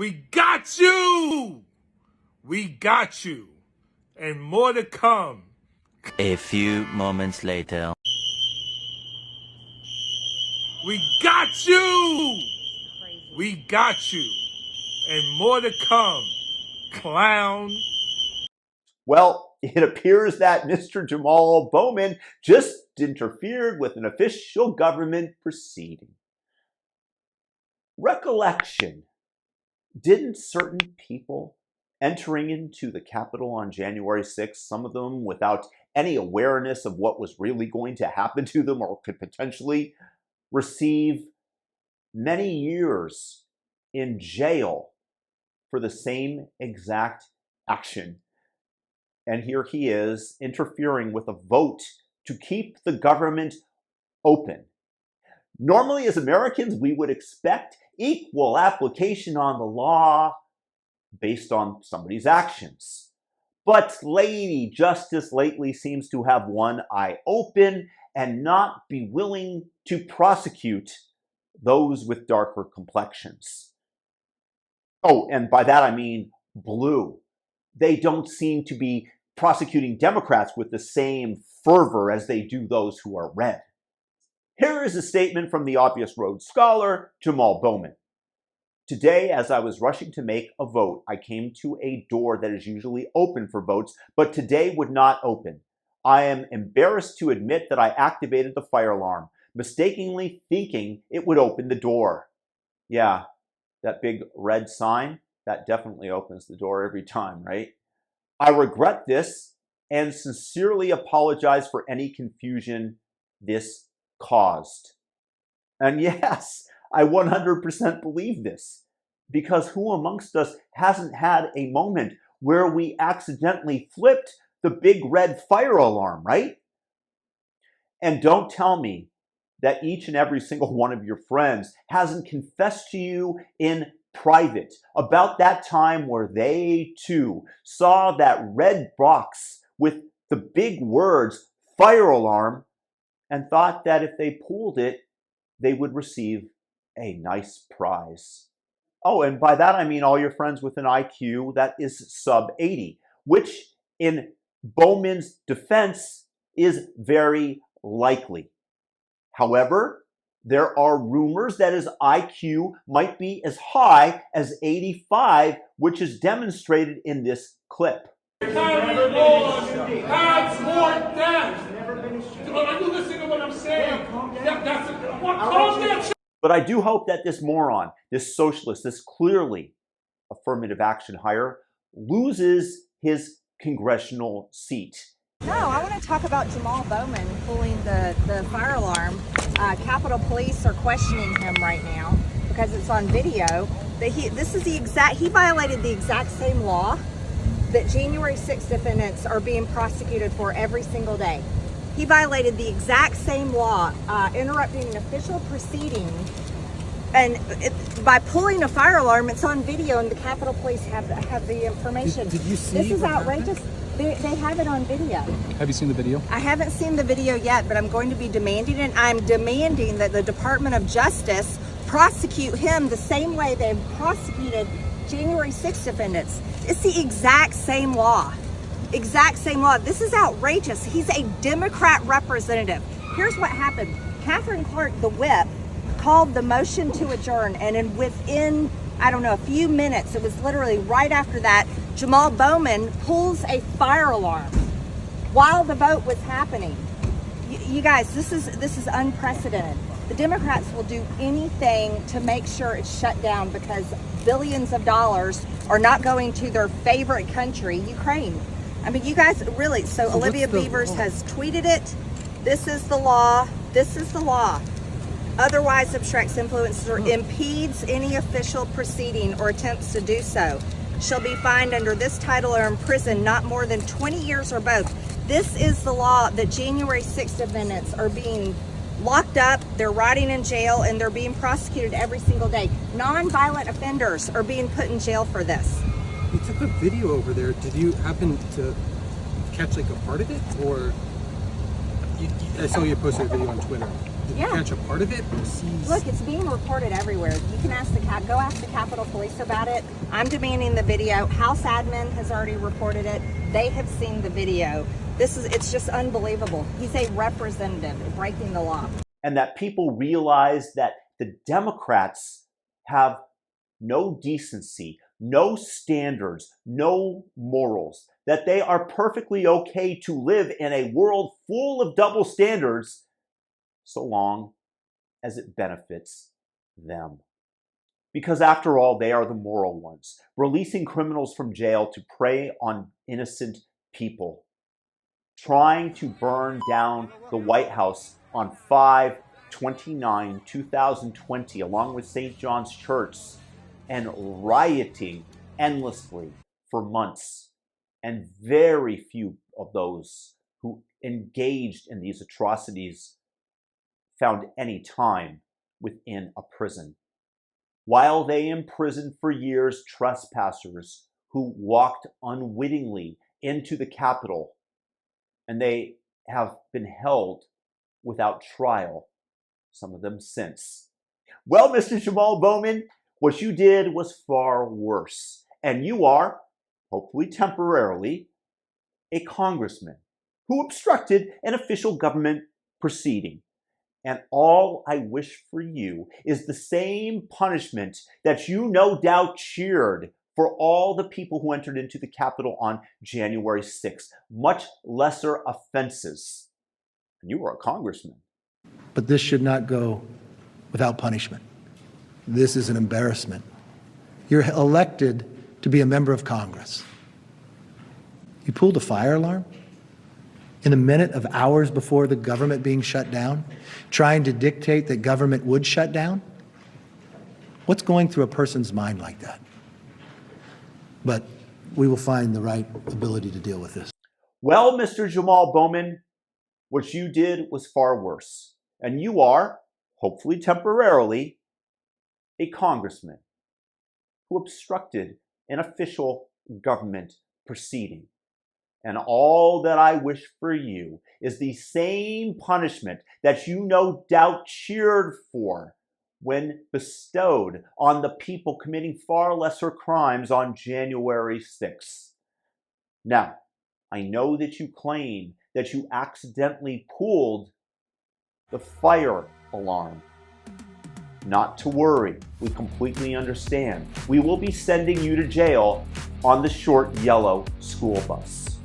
We got you! We got you. And more to come. A few moments later. We got you! We got you. And more to come. Clown. Well, it appears that Mr. Jamaal Bowman just interfered with an official government proceeding. Recollection. Didn't certain people entering into the Capitol on January 6th, some of them without any awareness of what was really going to happen to them or could potentially receive many years in jail for the same exact action? And here he is interfering with a vote to keep the government open. Normally, as Americans, we would expect equal application on the law based on somebody's actions. But Lady Justice lately seems to have one eye open and not be willing to prosecute those with darker complexions. Oh, and by that I mean blue. They don't seem to be prosecuting Democrats with the same fervor as they do those who are red. Here is a statement from the obvious Rhodes Scholar, Jamaal Bowman. Today, as I was rushing to make a vote, I came to a door that is usually open for votes, but today would not open. I am embarrassed to admit that I activated the fire alarm, mistakenly thinking it would open the door. Yeah, that big red sign, that definitely opens the door every time, right? I regret this and sincerely apologize for any confusion this caused. And yes, I 100% believe this, because who amongst us hasn't had a moment where we accidentally flipped the big red fire alarm, right? And don't tell me that each and every single one of your friends hasn't confessed to you in private about that time where they too saw that red box with the big words fire alarm and thought that if they pulled it, they would receive a nice prize. Oh, and by that I mean all your friends with an IQ that is sub 80, which in Bowman's defense is very likely. However, there are rumors that his IQ might be as high as 85, which is demonstrated in this clip. Have more death. Are you listening to what I'm saying? Calm down. But I do hope that this moron, this socialist, this clearly affirmative action hire, loses his congressional seat. No, I want to talk about Jamaal Bowman pulling the fire alarm. Capitol Police are questioning him right now because it's on video. That he violated the exact same law that January 6th defendants are being prosecuted for every single day. He violated the exact same law, interrupting an official proceeding, and by pulling a fire alarm. It's on video, and the Capitol Police have the information. Did you see? This is outrageous. They have it on video. Have you seen the video? I haven't seen the video yet, but I'm going to be demanding it. I'm demanding that the Department of Justice prosecute him the same way they've prosecuted January 6th defendants. It's the exact same law. Exact same law. This is outrageous. He's a Democrat representative. Here's what happened. Catherine Clark, the whip, called the motion to adjourn, and within, I don't know, a few minutes, it was literally right after that, Jamaal Bowman pulls a fire alarm while the vote was happening. You guys, this is unprecedented. The Democrats will do anything to make sure it's shut down because billions of dollars are not going to their favorite country, Ukraine. I mean, you guys really, so Olivia Beavers has tweeted it. This is the law. This is the law. Otherwise obstructs, influences, or impedes any official proceeding or attempts to do so shall be fined under this title or imprisoned not more than 20 years or both. This is the law that January 6th defendants are being locked up, they're rotting in jail, and they're being prosecuted every single day. Non-violent offenders are being put in jail for this. You took a video over there. Did you happen to catch like a part of it? Or I saw you posted a video on Twitter. Yeah. catch a part of it or seize? Look, it's being reported everywhere. You can ask go ask the Capitol Police about it. I'm demanding the video. House admin has already reported it. They have seen the video. It's just unbelievable. He's a representative breaking the law. And that people realize that the Democrats have no decency, no standards, no morals, that they are perfectly okay to live in a world full of double standards so long as it benefits them. Because after all, they are the moral ones, releasing criminals from jail to prey on innocent people, trying to burn down the White House on 5/29/2020, along with St. John's Church, and rioting endlessly for months. And very few of those who engaged in these atrocities found any time within a prison, while they imprisoned for years trespassers who walked unwittingly into the Capitol, and they have been held without trial, some of them since. Well, Mr. Jamaal Bowman, what you did was far worse, and you are, hopefully temporarily, a congressman who obstructed an official government proceeding. And all I wish for you is the same punishment that you no doubt cheered for all the people who entered into the Capitol on January 6th. Much lesser offenses. And you were a congressman. But this should not go without punishment. This is an embarrassment. You're elected to be a member of Congress. You pulled a fire alarm in a minute of hours before the government being shut down, trying to dictate that government would shut down? What's going through a person's mind like that? But we will find the right ability to deal with this. Well, Mr. Jamaal Bowman, what you did was far worse. And you are, hopefully temporarily, a congressman who obstructed an official government proceeding. And all that I wish for you is the same punishment that you no doubt cheered for when bestowed on the people committing far lesser crimes on January 6th. Now, I know that you claim that you accidentally pulled the fire alarm. Not to worry, we completely understand. We will be sending you to jail on the short yellow school bus.